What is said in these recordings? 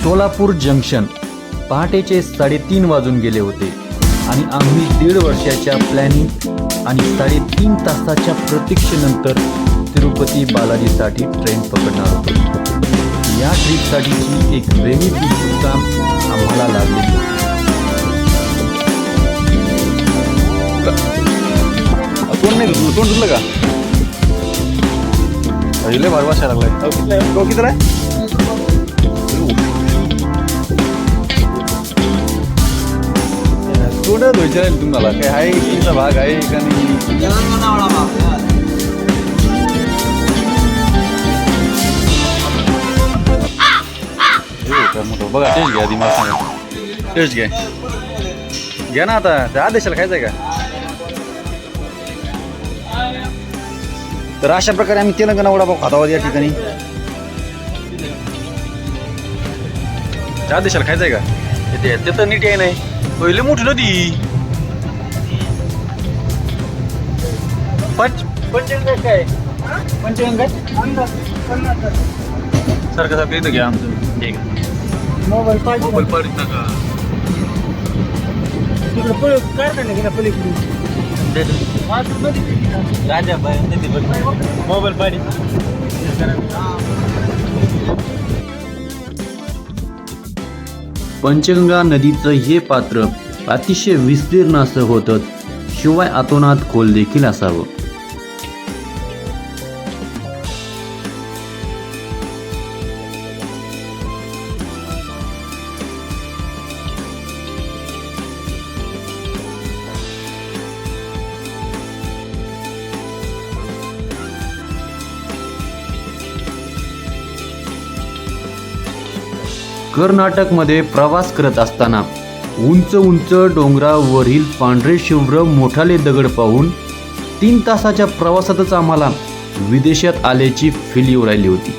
Solapur junction पहाटेचे 3:30 वाजून गेले होते आणि आम्ही 1.5 वर्षाच्या प्लॅनिंग आणि 3.5 तासाच्या प्रतीक्षेनंतर तिरुपती बालाजीसाठी ट्रेन पकडणार होतो. या ट्रिपसाठीची एक वेगळी उत्सुकता आम्हाला लागली होती. तोंड धुतलं का? पहिले भारी वाशायला लागलाय. तो कितीला आहे? तोंड विचारायला तुम्हाला काय आहे, तुमचा भाग आहे का नाही? बघा टेस्ट घ्या आधी, मला सांगा. टेस्ट घ्या ना आता. त्या आदेशाला खायचं आहे का? तर अशा प्रकारे आम्ही तेलंगणा वडापाव खात आहोत या ठिकाणी. त्या देशाला खायचंय का? ते तर नीट आहे नाही. पहिले मोठी नदी. पंचगंगा काय? पंचगंगा सारखं सारखं इथं घ्या आमचं. ठीक आहे. मोबाईल पाडीत नका. मोबाईल पाडी. पंचगंगा नदीचं हे पात्र अतिशय विस्तीर्ण असं होतं, शिवाय अतोनात खोल देखील असावं. कर्नाटकमध्ये प्रवास करत असताना उंच उंच डोंगरावरील पांढरे शुभ्र मोठाले दगड पाहून 3 तासाच्या प्रवासातच आम्हाला विदेशात आल्याची फील येऊ राहिली होती.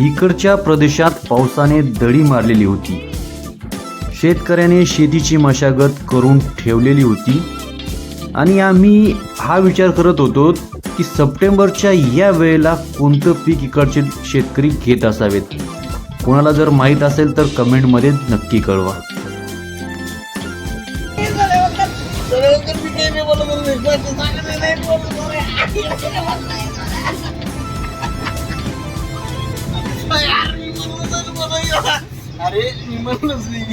इकडच्या प्रदेशात पावसाने दडी मारलेली होती. शेतकऱ्याने शेतीची मशागत करून ठेवलेली होती आणि आम्ही हा विचार करत होतो की सप्टेंबरच्या या वेळेला कोणतं पीक इकडचे शेतकरी घेत असावेत. कोणाला जर माहीत असेल तर कमेंटमध्ये नक्की कळवा. अरे मी म्हणलंच नाही.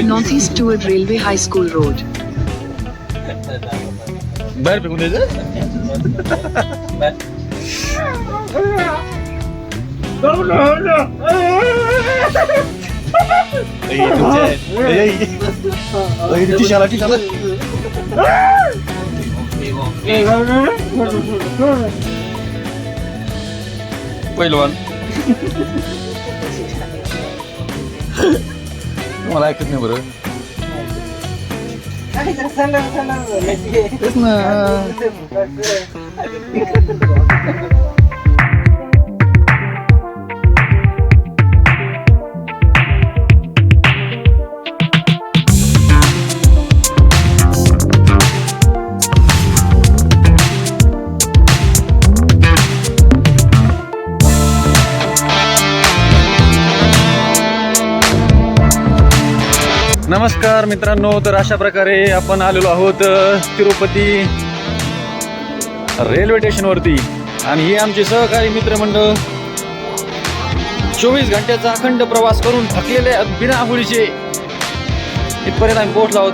Northeast toward Railway High School Road. बाहेर फेकून द्यायचं. पहिलवान मला ऐकत नाही बरं. तेच ना. नमस्कार मित्रांनो. तर अशा प्रकारे आपण आलेलो आहोत तिरुपती रेल्वे स्टेशनवरती आणि ही आमची सहकारी मित्रमंडळ 24 घंट्याचा अखंड प्रवास करून थकलेले बिना आंघोळीचे इथपर्यंत आम्ही पोहोचलो आहोत.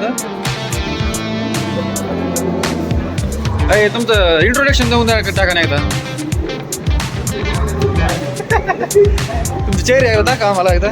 अरे तुमचं इंट्रोडक्शन देऊन टाका नाही एकदा. तुमचे चेहरे आहे होता का आम्हाला एकदा.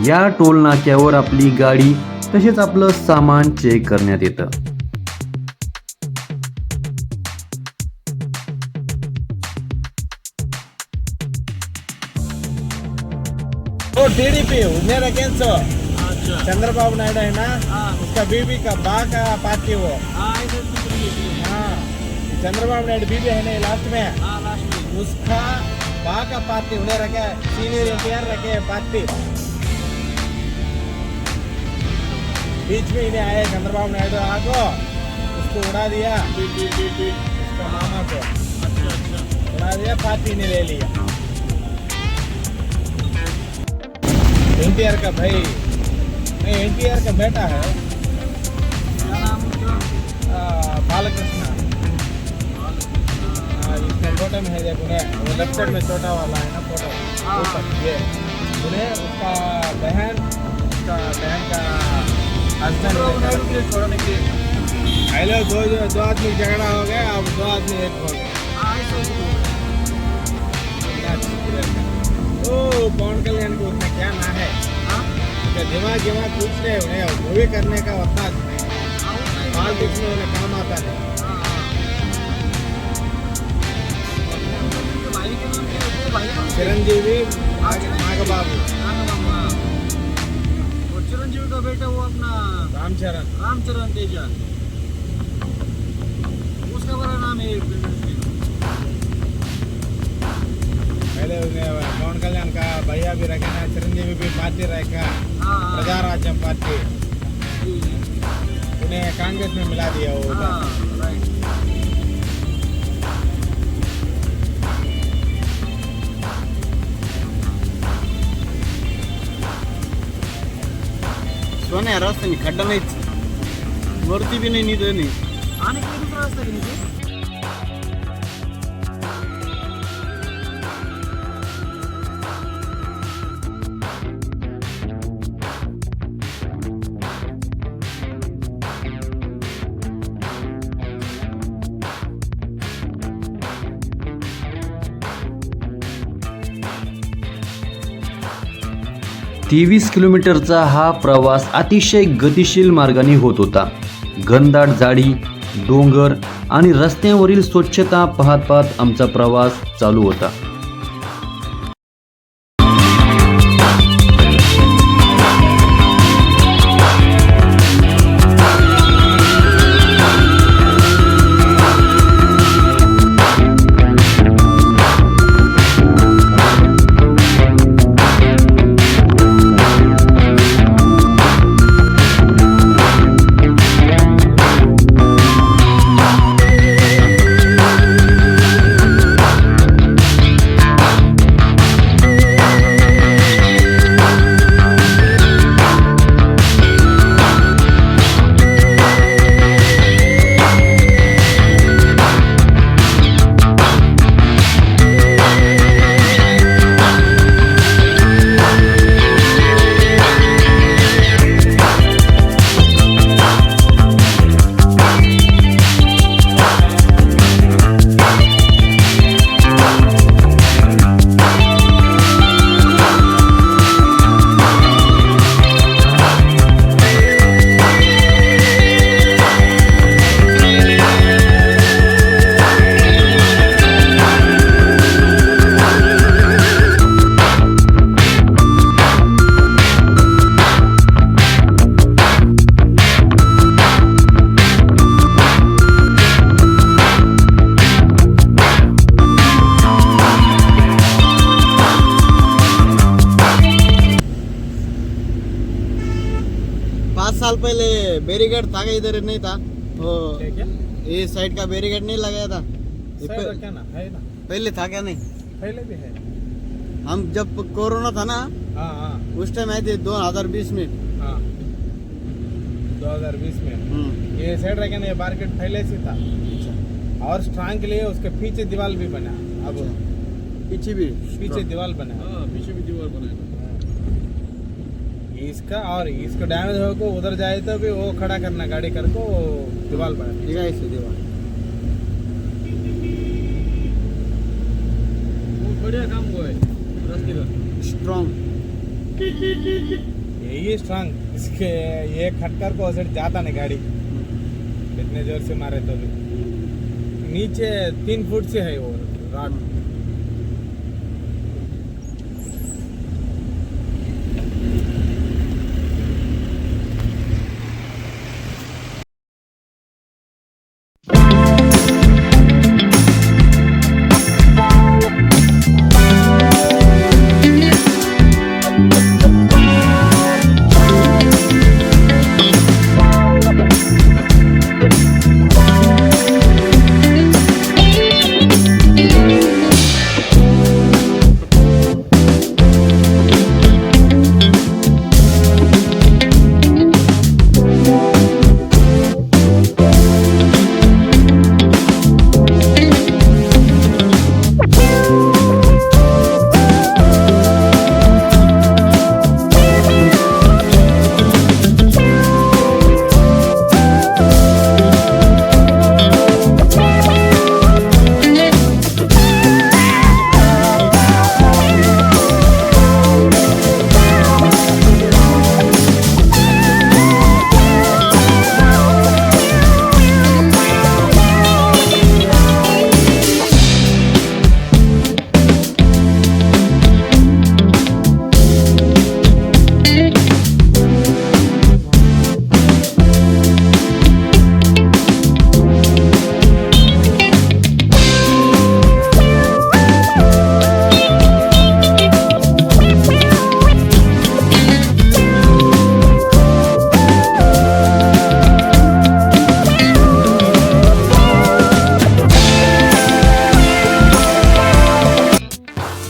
या टोल नाक्यावर आपली गाडी तसेच आपलं सामान चेक करण्यात येतं. तो टीडीपी मेरा कैंसो चंद्रबाबू नायडू है ना, उसका बीबी का बा का पार्टी वो. हाँ, चंद्रबाबू नायडू बीबी है ना लास्ट में, उसका बा का पार्टी उन्हें रखे, सीनियर एनटीआर रखे पार्टी. बीच में इन्हें आए चंद्रबाबू नायडू आको, उसको उड़ा दिया, उसका मामा को उड़ा दिया, पार्टी ने ले लिया. एनटीआर का भाई नहीं, एनटीआर का बेटा है. क्या नाम उसका? बालकृष्ण. इसमें फोटो में है देखो, वो लेफ्ट साइड में छोटा वाला है ना फोटो, ऊपर ये उन्हें उसका बहन का हस्बैंड छोड़ने के पहले दो आदमी झगड़ा हो गया, अब 2 आदमी एक हो गए. ओ पवन कल्याण को उसमें क्या ना है, दिमाग पूछते हैं उन्हें मूवी करने का होता पॉलिटिक्स में उन्हें काम आता है. चिरंजीवी नागबाबू. चिरंजीवी का बेटा वो अपना रामचरण तेजा, उसका बड़ा नाम है. पहले उन्हें पवन कल्याण का भैया भी रखे ना, चिरंजीवी भी पार्टी रखा, प्रजा राज्यम पार्टी, उन्हें कांग्रेस में मिला दिया वो. सोने रस्ता नहीं, खड्डा नहीं, वरती भी नहीं, नीचे नहीं. आने के लिए दूसरा रास्ता है नीचे. तेवीस किलोमीटरचा हा प्रवास अतिशय गतिशील मार्गाने होत होता. घनदाट झाडी, डोंगर आणि रस्त्यांवरील स्वच्छता पाहत पाहत आमचा प्रवास चालू होता. पहले बैरिकेड था क्या, इधर नहीं था वो, क्या ये साइड का बैरिकेड नहीं लगाया था ये सही रखा ना, है ना, पहले था क्या? नहीं, पहले भी है। हम जब कोरोना था ना हाँ हाँ उस टाइम आए थे 2020 में। हाँ 2020 में ये साइड रखे ना, ये मार्केट पहले से था और स्ट्रांग के लिए उसके पीछे दीवार भी बना। अब पीछे दीवार बना है। पीछे भी दीवार बनाए इसका और इसको डैमेज हो को उधर जाए तो भी वो खड़ा करना गाड़ी कर को दीवार बना। ठीक है, इसे दीवार बढ़िया काम हुआ है रास्ते का। स्ट्रॉन्ग। यही स्ट्रांग इसके ये खटकर को उधर जाता नहीं गाड़ी, इतने जोर से मारे तो भी। नीचे 3 फुट से है वो रॉड।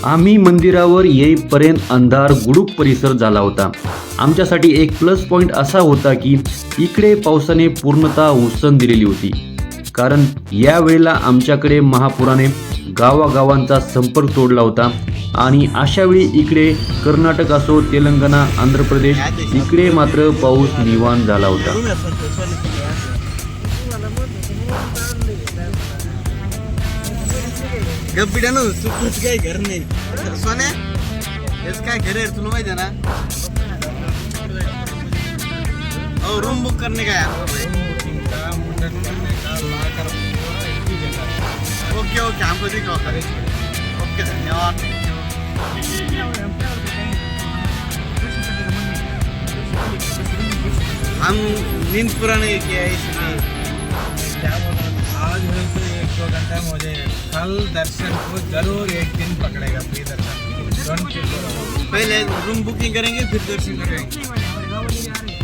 आम्ही मंदिरावर येईपर्यंत अंधार गुडूप परिसर झाला होता. आमच्यासाठी एक प्लस पॉइंट असा होता की इकडे पावसाने पूर्णतः उसण दिलेली होती, कारण या वेळेला आमच्याकडे महापुराने गावागावांचा संपर्क तोडला होता आणि अशा वेळी इकडे कर्नाटक असो, तेलंगणा, आंध्र प्रदेश इकडे मात्र पाऊस निवांत झाला होता. गप्पीडानो तू कुछ काही घर नाही सोन्या, हेच काय घर आहे तुला माहिती आहे ना? और रूम बुक करने का यार. ओके ओके, हमको दिखाओ. ओके, धन्यवाद. हम नींद पूरा नहीं किया इसलिए. आज है तो 1-2 घंटा मुझे कल दर्शन को जरूर एक दिन पकड़ेगा, फ्री दर्शन. पहले रूम बुकिंग करेंगे फिर दर्शन करेंगे.